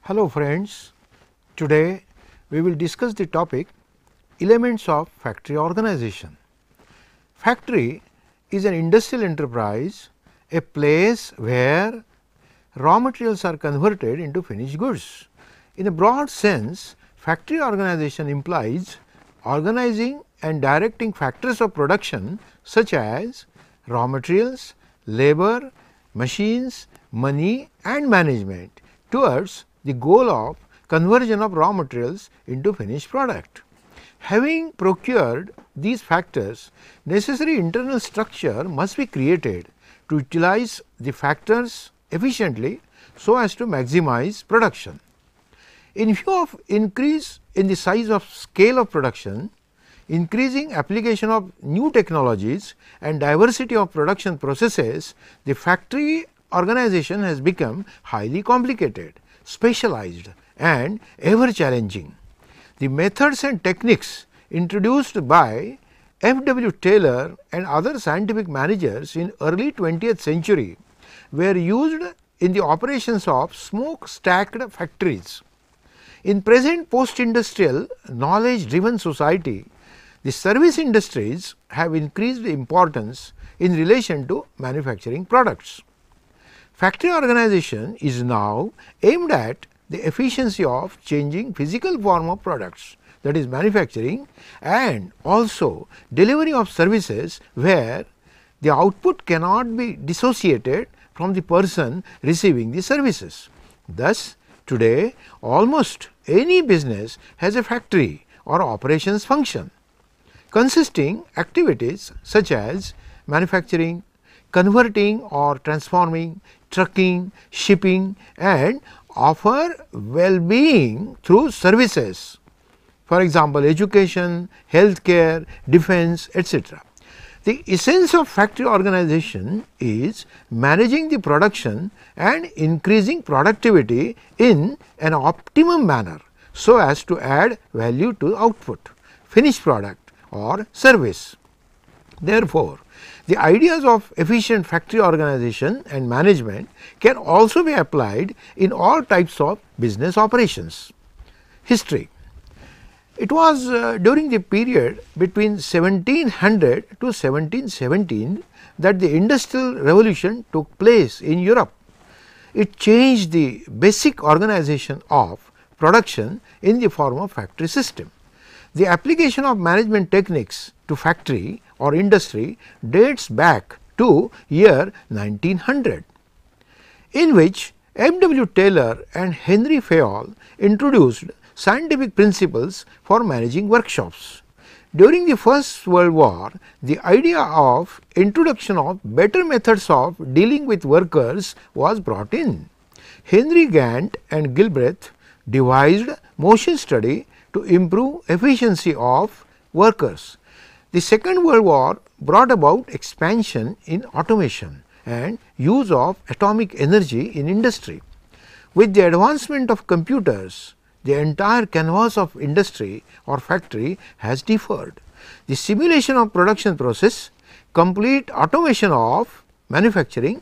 Hello friends, today we will discuss the topic elements of factory organization. Factory is an industrial enterprise, a place where raw materials are converted into finished goods. In a broad sense, factory organization implies organizing and directing factors of production such as raw materials, labor, machines, money and management towards the goal of conversion of raw materials into finished product. Having procured these factors, necessary internal structure must be created to utilize the factors efficiently so as to maximize production. In view of increase in the size of scale of production, increasing application of new technologies and diversity of production processes, the factory organization has become highly complicated, specialized and ever challenging. The methods and techniques introduced by F.W. Taylor and other scientific managers in early 20th century were used in the operations of smoke stacked factories. In present post-industrial knowledge driven society, the service industries have increased importance in relation to manufacturing products. Factory organization is now aimed at the efficiency of changing physical form of products, that is manufacturing, and also delivery of services where the output cannot be dissociated from the person receiving the services. Thus, today almost any business has a factory or operations function consisting activities such as manufacturing, converting or transforming, trucking, shipping and offer well-being through services, for example, education, healthcare, defense, etc. The essence of factory organization is managing the production and increasing productivity in an optimum manner so as to add value to output, finished product or service. Therefore, the ideas of efficient factory organization and management can also be applied in all types of business operations. History. It was during the period between 1700 to 1717 that the industrial revolution took place in Europe. It changed the basic organization of production in the form of factory system. The application of management techniques to factory or industry dates back to year 1900, in which F.W. Taylor and Henry Fayol introduced scientific principles for managing workshops. During the First World War, the idea of introduction of better methods of dealing with workers was brought in. Henry Gant and Gilbreth devised motion study to improve efficiency of workers. The Second World War brought about expansion in automation and use of atomic energy in industry. With the advancement of computers, the entire canvas of industry or factory has differed. The simulation of production process, complete automation of manufacturing,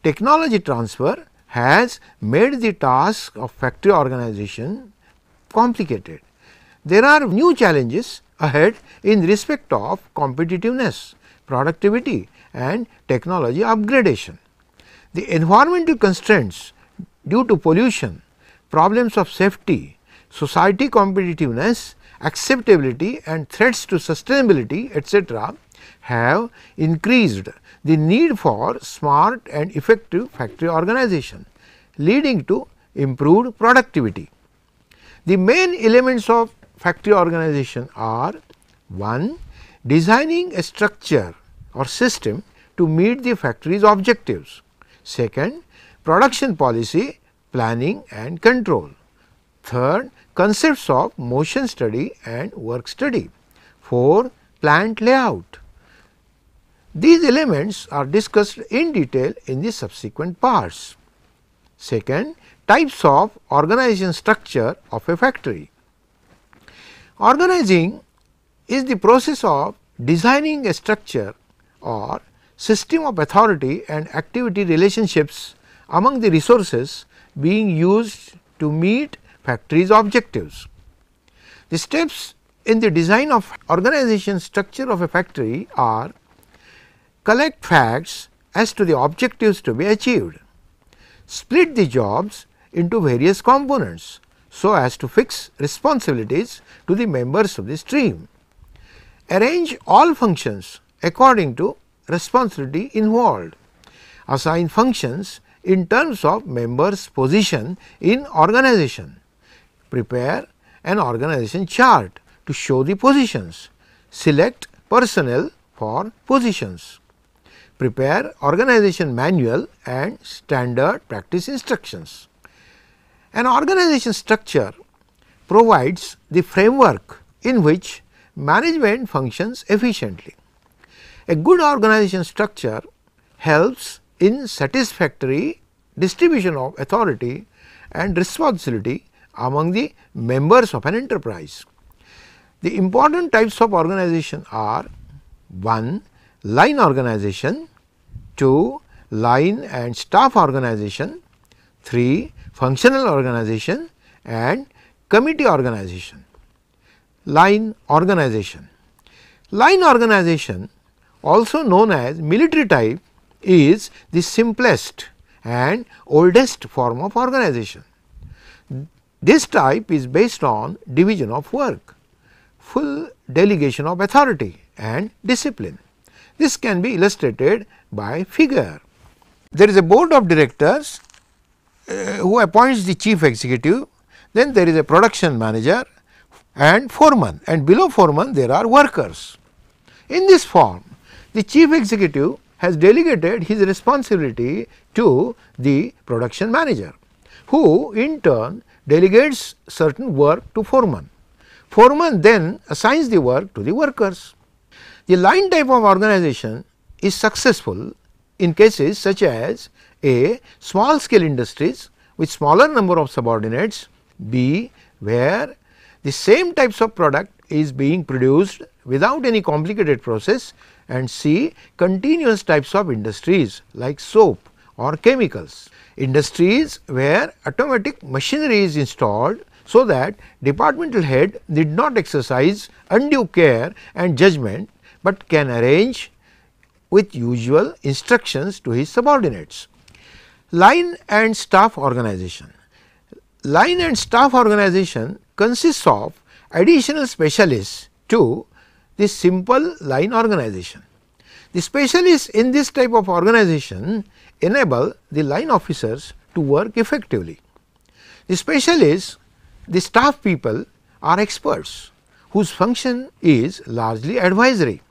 technology transfer has made the task of factory organization complicated. There are new challenges ahead in respect of competitiveness, productivity and technology upgradation. The environmental constraints due to pollution, problems of safety, society competitiveness, acceptability and threats to sustainability etc. have increased the need for smart and effective factory organization, leading to improved productivity. The main elements of factory organization are: 1. Designing a structure or system to meet the factory's objectives. 2. Production policy, planning and control. 3. Concepts of motion study and work study. 4. Plant layout. These elements are discussed in detail in the subsequent parts. 2. Types of organization structure of a factory. Organizing is the process of designing a structure or system of authority and activity relationships among the resources being used to meet factory's objectives. The steps in the design of organization structure of a factory are: collect facts as to the objectives to be achieved, split the jobs into various components so as to fix responsibilities to the members of the stream, arrange all functions according to responsibility involved, assign functions in terms of members' position in organization, prepare an organization chart to show the positions, select personnel for positions, prepare organization manual and standard practice instructions. An organization structure provides the framework in which management functions efficiently. A good organization structure helps in satisfactory distribution of authority and responsibility among the members of an enterprise. The important types of organization are: 1. Line organization, 2. Line and staff organization, 3. Functional organization, and committee organization. Line organization. Line organization, also known as military type, is the simplest and oldest form of organization. This type is based on division of work, full delegation of authority and discipline. This can be illustrated by figure. There is a board of directors who appoints the chief executive, then there is a production manager and foreman, and below foreman there are workers. In this form, the chief executive has delegated his responsibility to the production manager, who in turn delegates certain work to foreman. Foreman then assigns the work to the workers. The line type of organization is successful in cases such as: A. Small scale industries with smaller number of subordinates, B. Where the same types of product is being produced without any complicated process, and C. Continuous types of industries like soap or chemicals. Industries where automatic machinery is installed so that departmental head need not exercise undue care and judgment, but can arrange with usual instructions to his subordinates. Line and staff organization. Line and staff organization consists of additional specialists to the simple line organization. The specialists in this type of organization enable the line officers to work effectively. The specialists, the staff people, are experts whose function is largely advisory.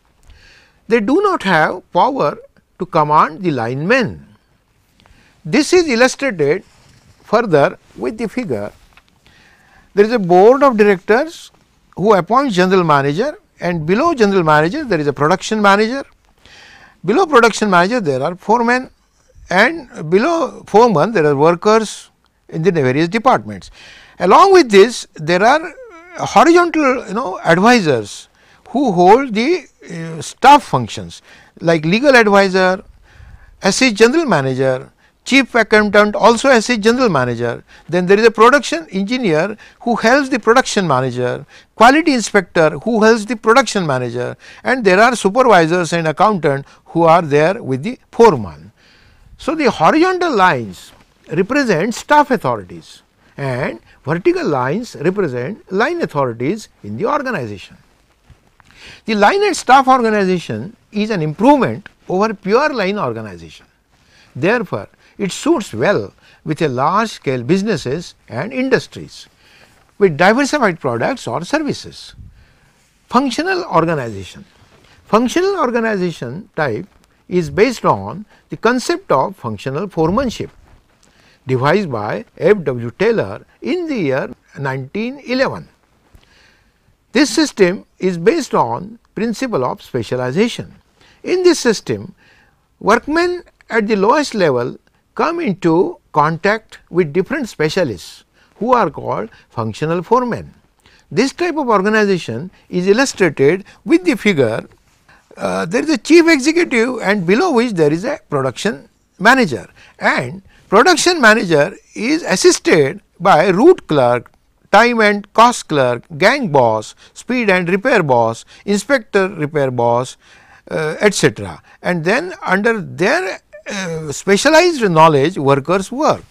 They do not have power to command the line men. This is illustrated further with the figure. There is a board of directors who appoints general manager, and below general manager there is a production manager. Below production manager there are foremen, and below foreman there are workers in the various departments. Along with this, there are horizontal advisors who hold the staff functions like legal advisor, assist general manager, chief accountant also assist general manager. Then there is a production engineer who helps the production manager, quality inspector who helps the production manager, and there are supervisors and accountant who are there with the foreman. So, the horizontal lines represent staff authorities and vertical lines represent line authorities in the organization. The line and staff organization is an improvement over pure line organization. Therefore, it suits well with a large scale businesses and industries with diversified products or services. Functional organization. Functional organization type is based on the concept of functional foremanship devised by F. W. Taylor in the year 1911. This system is based on principle of specialization. In this system, workmen at the lowest level come into contact with different specialists who are called functional foremen. This type of organization is illustrated with the figure. There is a chief executive and below which there is a production manager, and production manager is assisted by route clerk, time and cost clerk, gang boss, speed and repair boss, inspector repair boss, etc. And then under their specialized knowledge workers work.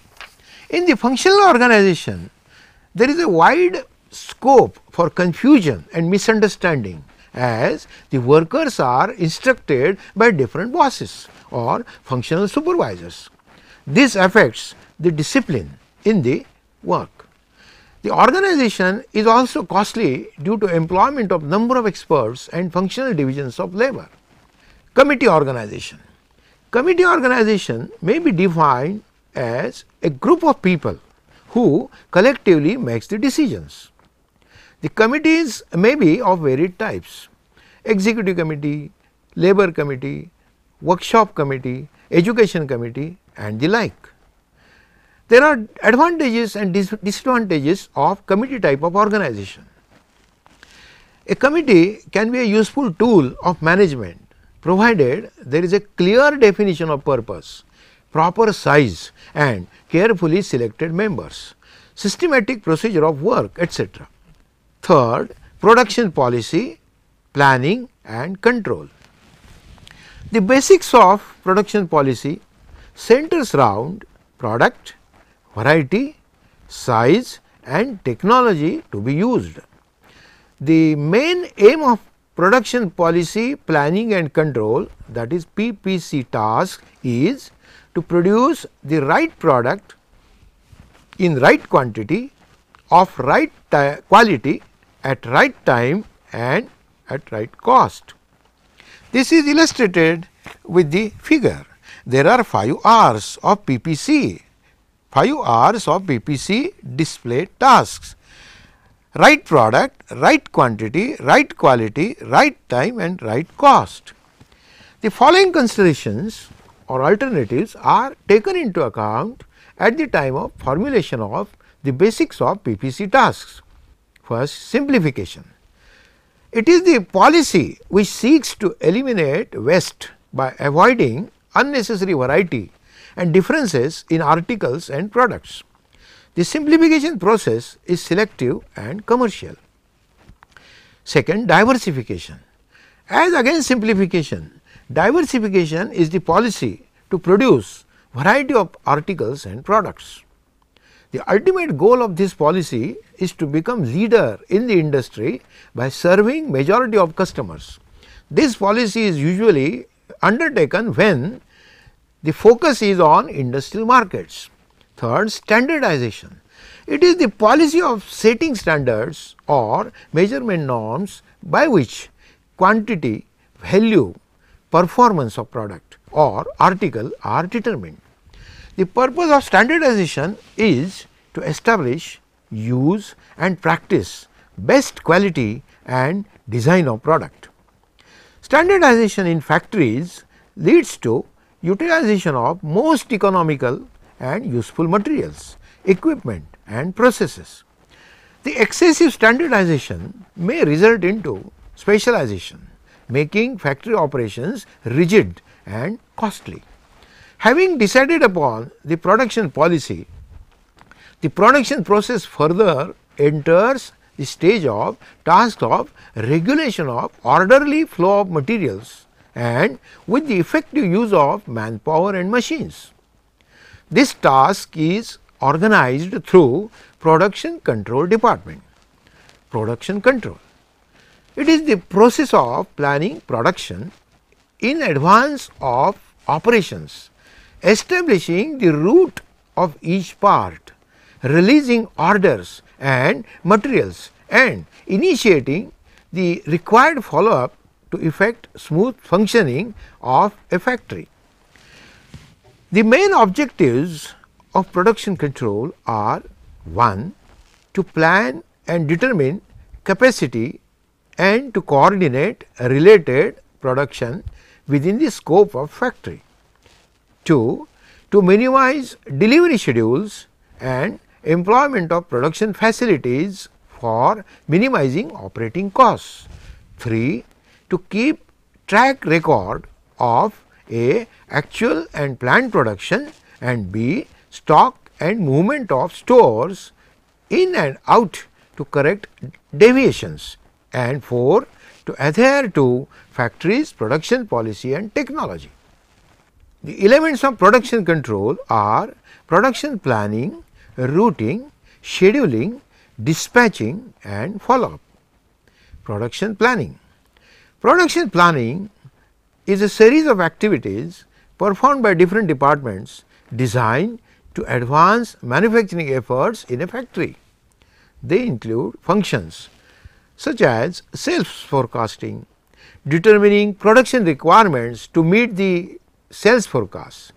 In the functional organization, there is a wide scope for confusion and misunderstanding, as the workers are instructed by different bosses or functional supervisors. This affects the discipline in the work. The organization is also costly due to employment of number of experts and functional divisions of labor. Committee organization. Committee organization may be defined as a group of people who collectively makes the decisions. The committees may be of varied types: executive committee, labor committee, workshop committee, education committee and the like. There are advantages and disadvantages of committee type of organization. A committee can be a useful tool of management provided there is a clear definition of purpose, proper size and carefully selected members, systematic procedure of work, etc. Third, production policy, planning and control. The basics of production policy centers around product, variety, size and technology to be used. The main aim of production policy, planning and control, that is PPC task, is to produce the right product in right quantity of right quality at right time and at right cost. This is illustrated with the figure. There are 5 R's of PPC, 5 R's of PPC display tasks: right product, right quantity, right quality, right time and right cost. The following considerations or alternatives are taken into account at the time of formulation of the basics of PPC tasks. First, simplification. It is the policy which seeks to eliminate waste by avoiding unnecessary variety and differences in articles and products. The simplification process is selective and commercial. Second, diversification. As against simplification, diversification is the policy to produce variety of articles and products. The ultimate goal of this policy is to become leader in the industry by serving majority of customers. This policy is usually undertaken when the focus is on industrial markets. Third, standardization. It is the policy of setting standards or measurement norms by which quantity, value, performance of product or article are determined. The purpose of standardization is to establish, use and practice best quality and design of product. Standardization in factories leads to utilization of most economical and useful materials, equipment and processes. The excessive standardization may result into specialization, making factory operations rigid and costly. Having decided upon the production policy, the production process further enters the stage of task of regulation of orderly flow of materials and with the effective use of manpower and machines. This task is organized through production control department. Production control. It is the process of planning production in advance of operations, establishing the route of each part, releasing orders and materials and initiating the required follow up to effect smooth functioning of a factory. The main objectives of production control are: 1. To plan and determine capacity and to coordinate related production within the scope of factory. 2. To minimize delivery schedules and employment of production facilities for minimizing operating costs. 3. To keep track record of A. Actual and planned production and B. Stock and movement of stores in and out to correct deviations, and 4. To adhere to factory's production policy and technology. The elements of production control are production planning, routing, scheduling, dispatching and follow-up. Production planning. Production planning is a series of activities performed by different departments designed to advance manufacturing efforts in a factory. They include functions such as sales forecasting, determining production requirements to meet the sales forecast,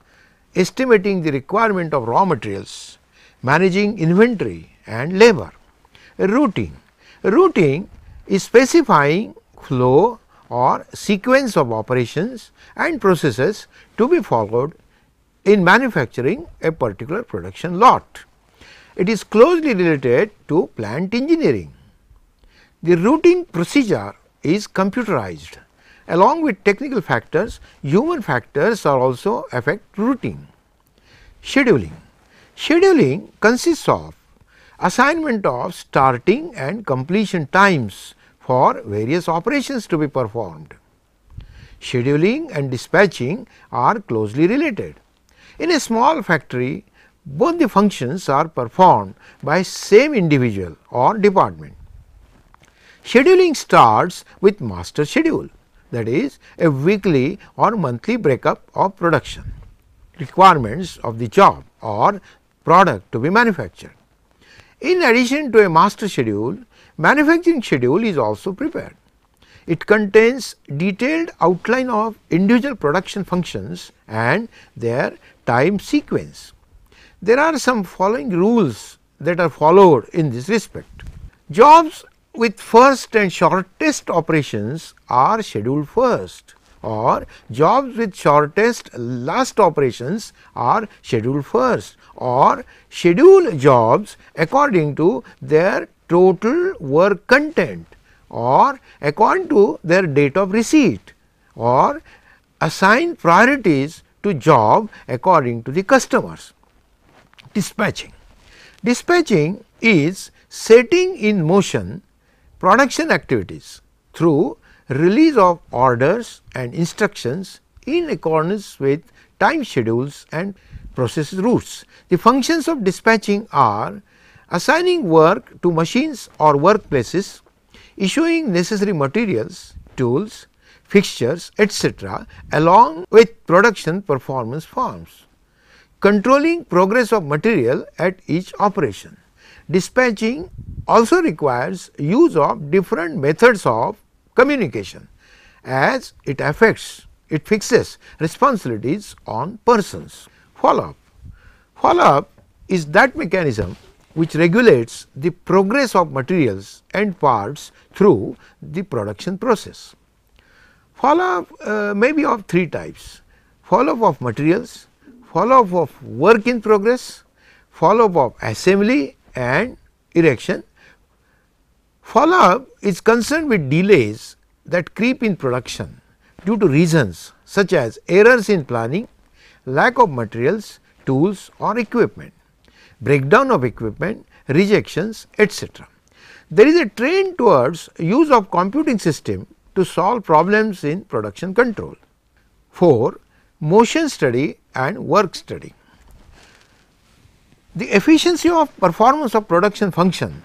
estimating the requirement of raw materials, managing inventory and labor. Routing. Routing is specifying flow or sequence of operations and processes to be followed in manufacturing a particular production lot. It is closely related to plant engineering. The routing procedure is computerized. Along with technical factors, human factors are also affect routing. Scheduling. Scheduling consists of assignment of starting and completion times for various operations to be performed. Scheduling and dispatching are closely related. In a small factory, both the functions are performed by same individual or department. Scheduling starts with master schedule, that is a weekly or monthly breakup of production, requirements of the job or product to be manufactured. In addition to a master schedule, manufacturing schedule is also prepared. It contains detailed outline of individual production functions and their time sequence. There are some following rules that are followed in this respect. Jobs with first and shortest operations are scheduled first, or jobs with shortest last operations are scheduled first, or schedule jobs according to their total work content, or according to their date of receipt, or assign priorities to job according to the customers. Dispatching. Dispatching is setting in motion production activities through release of orders and instructions in accordance with time schedules and process routes. The functions of dispatching are assigning work to machines or workplaces, issuing necessary materials, tools, fixtures, etc., along with production performance forms, controlling progress of material at each operation. Dispatching also requires use of different methods of communication, as it fixes responsibilities on persons. Follow-up. Follow-up is that mechanism which regulates the progress of materials and parts through the production process. Follow-up may be of three types: follow-up of materials, follow-up of work in progress, follow-up of assembly and erection. Follow-up is concerned with delays that creep in production due to reasons such as errors in planning, lack of materials, tools or equipment, breakdown of equipment, rejections, etc. There is a trend towards use of computing system to solve problems in production control. 4. Motion study and work study. The efficiency of performance of production function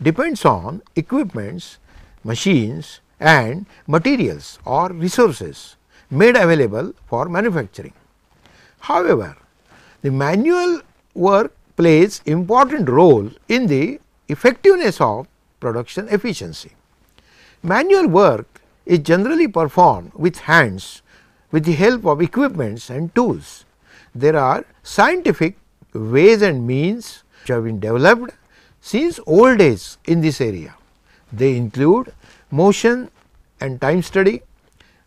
depends on equipments, machines and materials or resources made available for manufacturing. However, the manual work plays important role in the effectiveness of production efficiency. Manual work is generally performed with hands with the help of equipments and tools. There are scientific ways and means which have been developed since old days in this area. They include motion and time study,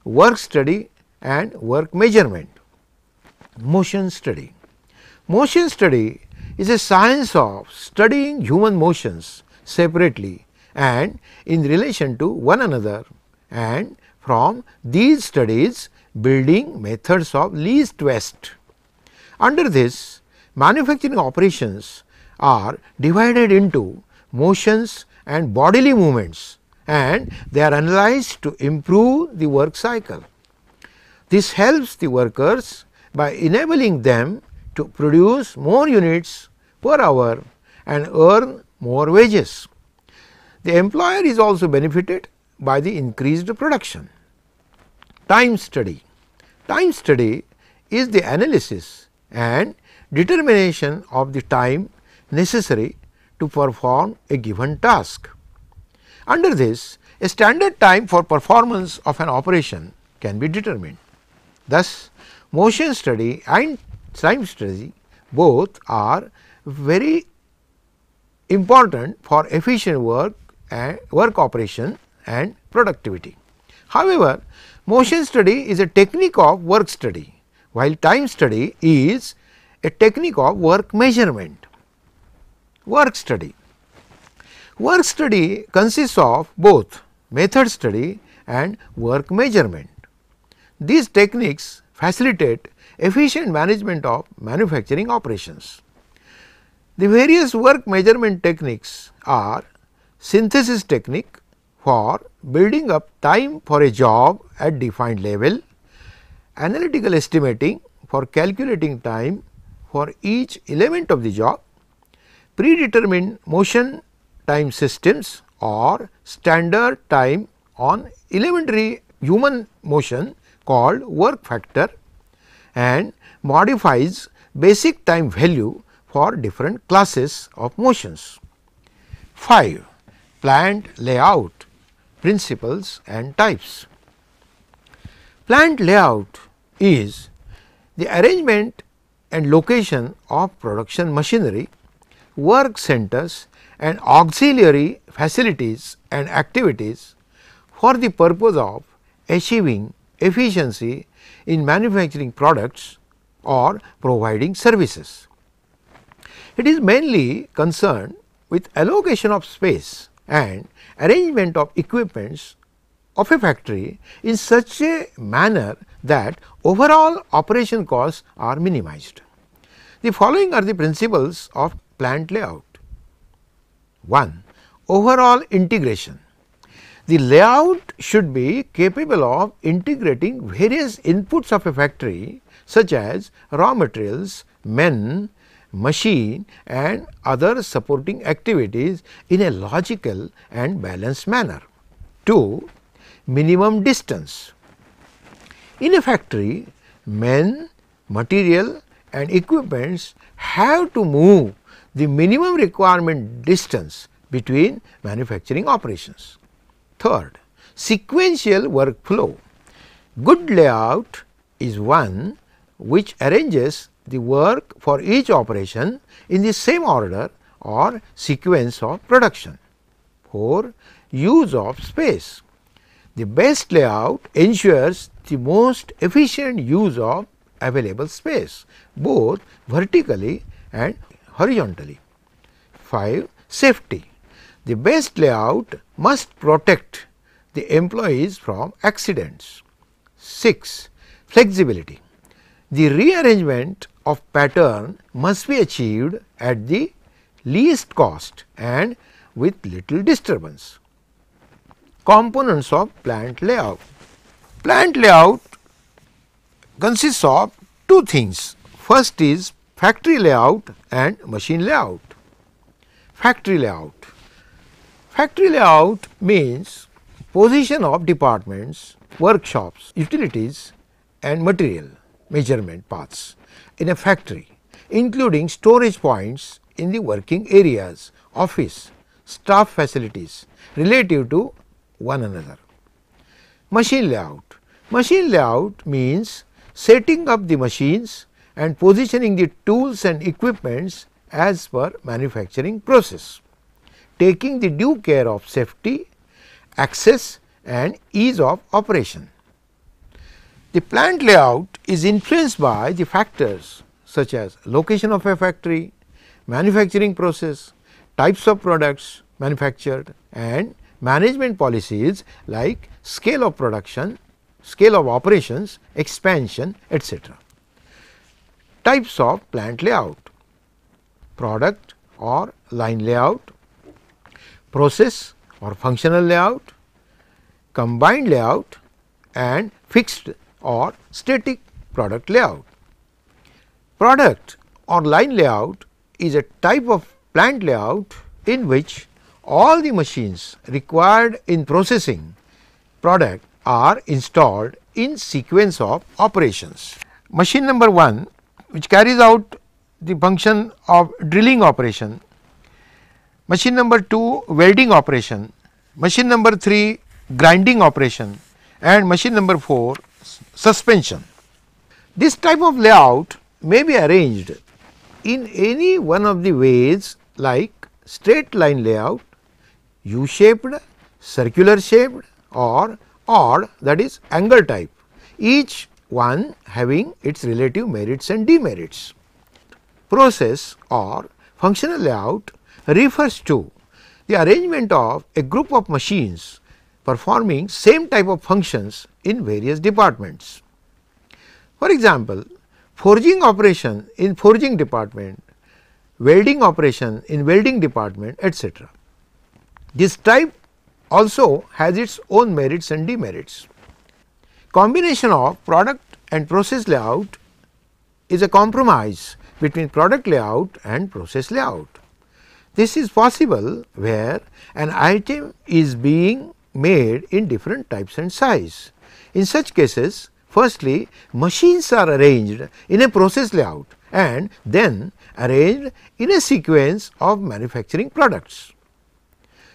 work study and work measurement. Motion study. Motion study is a science of studying human motions separately and in relation to one another, and from these studies building methods of least waste. Under this, manufacturing operations are divided into motions and bodily movements, and they are analyzed to improve the work cycle. This helps the workers by enabling them to produce more units per hour and earn more wages. The employer is also benefited by the increased production. Time study. Time study is the analysis and determination of the time necessary to perform a given task. Under this, a standard time for performance of an operation can be determined. Thus, motion study and time study both are very important for efficient work and work operation and productivity. However, motion study is a technique of work study, while time study is a technique of work measurement. Work study. Work study consists of both method study and work measurement. These techniques facilitate efficient management of manufacturing operations. The various work measurement techniques are synthesis technique for building up time for a job at defined level, analytical estimating for calculating time for each element of the job, predetermined motion time systems or standard time on elementary human motion called work factor, and modifies basic time value for different classes of motions. 5. Plant layout, principles and types. Plant layout is the arrangement and location of production machinery, work centers and auxiliary facilities and activities for the purpose of achieving efficiency in manufacturing products or providing services. It is mainly concerned with allocation of space and arrangement of equipments of a factory in such a manner that overall operation costs are minimized. The following are the principles of plant layout. 1. Overall integration. The layout should be capable of integrating various inputs of a factory such as raw materials, men, machine and other supporting activities in a logical and balanced manner. 2. Minimum distance. In a factory, men, material and equipments have to move the minimum requirement distance between manufacturing operations. Third, sequential workflow. Good layout is one which arranges the work for each operation in the same order or sequence of production. 4. Use of space. The best layout ensures the most efficient use of available space, both vertically and horizontally. 5. Safety. The best layout must protect the employees from accidents. 6. Flexibility. The rearrangement of pattern must be achieved at the least cost and with little disturbance. Components of plant layout. Plant layout consists of two things. First is factory layout and machine layout. Factory layout. Factory layout means position of departments, workshops, utilities and material measurement paths in a factory, including storage points in the working areas, office, staff facilities relative to one another. Machine layout. Machine layout means setting up the machines and positioning the tools and equipments as per manufacturing process, taking the due care of safety, access and ease of operation. The plant layout is influenced by the factors such as location of a factory, manufacturing process, types of products manufactured and management policies like scale of production, scale of operations, expansion, etc. Types of plant layout: product or line layout, process or functional layout, combined layout and fixed or static product layout. Product or line layout is a type of plant layout in which all the machines required in processing product are installed in sequence of operations. Machine number 1, which carries out the function of drilling operation, machine number 2 welding operation, machine number 3 grinding operation and machine number 4 suspension. This type of layout may be arranged in any one of the ways like straight line layout, U shaped, circular shaped or odd, that is angle type, each one having its relative merits and demerits. Process or functional layout refers to the arrangement of a group of machines performing same type of functions in various departments. For example, forging operation in forging department, welding operation in welding department, etc. This type also has its own merits and demerits. Combination of product and process layout is a compromise between product layout and process layout. This is possible where an item is being made in different types and size. In such cases, firstly machines are arranged in a process layout and then arranged in a sequence of manufacturing products.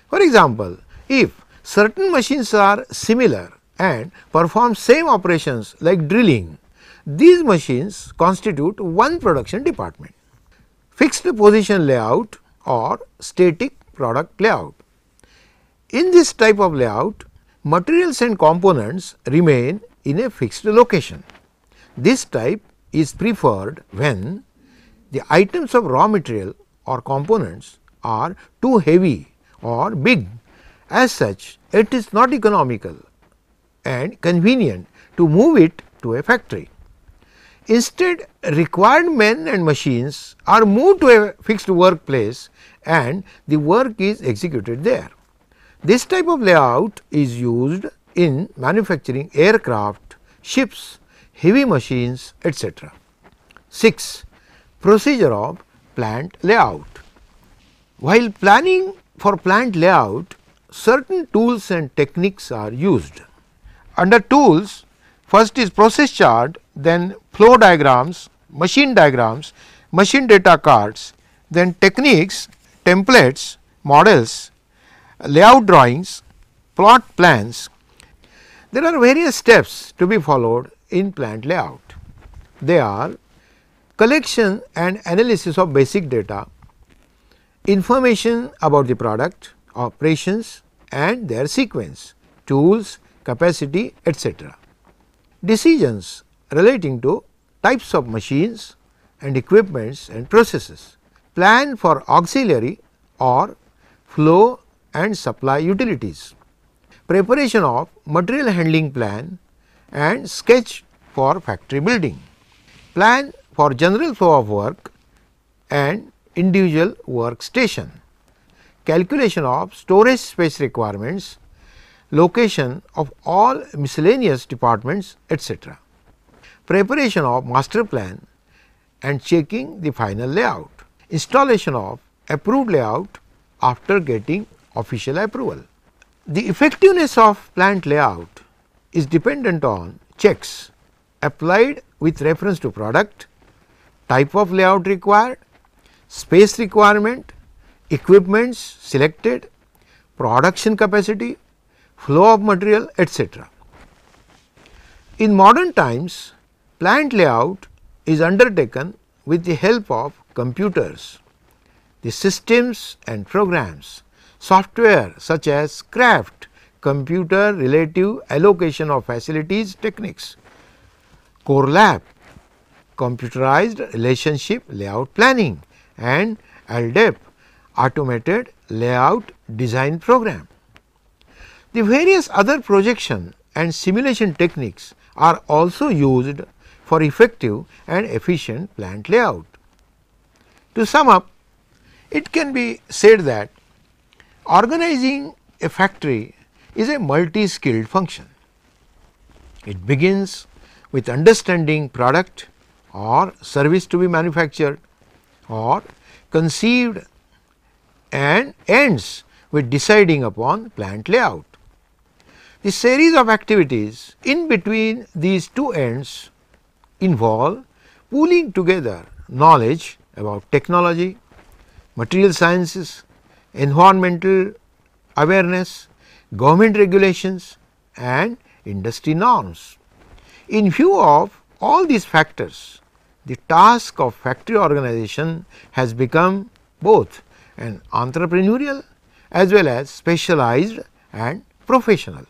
For example, if certain machines are similar and perform same operations like drilling, these machines constitute one production department. Fixed position layout or static product layout. In this type of layout, materials and components remain in a fixed location. This type is preferred when the items of raw material or components are too heavy or big. As such, it is not economical and convenient to move it to a factory. Instead, required men and machines are moved to a fixed workplace and the work is executed there. This type of layout is used in manufacturing aircraft, ships, heavy machines, etc. 6. Procedure of plant layout. While planning for plant layout, certain tools and techniques are used. Under tools, first is process chart, then flow diagrams, machine data cards, then techniques, templates, models, layout drawings, plot plans. There are various steps to be followed in plant layout. They are collection and analysis of basic data, information about the product, operations and their sequence, tools, capacity, etc. Decisions relating to types of machines and equipments and processes, plan for auxiliary or flow and supply utilities, preparation of material handling plan and sketch for factory building, plan for general flow of work and individual workstation, calculation of storage space requirements, location of all miscellaneous departments, etc. Preparation of master plan and checking the final layout, installation of approved layout after getting official approval. The effectiveness of plant layout is dependent on checks applied with reference to product, type of layout required, space requirement, equipments selected, production capacity, flow of material, etc. In modern times, plant layout is undertaken with the help of computers. The systems and programs, software such as CRAFT, computer relative allocation of facilities techniques, CoreLab, computerized relationship layout planning and LDEP, automated layout design program. The various other projection and simulation techniques are also used for effective and efficient plant layout. To sum up, it can be said that Organizing a factory is a multi-skilled function. It begins with understanding product or service to be manufactured or conceived and ends with deciding upon plant layout. The series of activities in between these two ends involve pooling together knowledge about technology, material sciences, environmental awareness, government regulations and industry norms. In view of all these factors, the task of factory organization has become both an entrepreneurial as well as specialized and professional.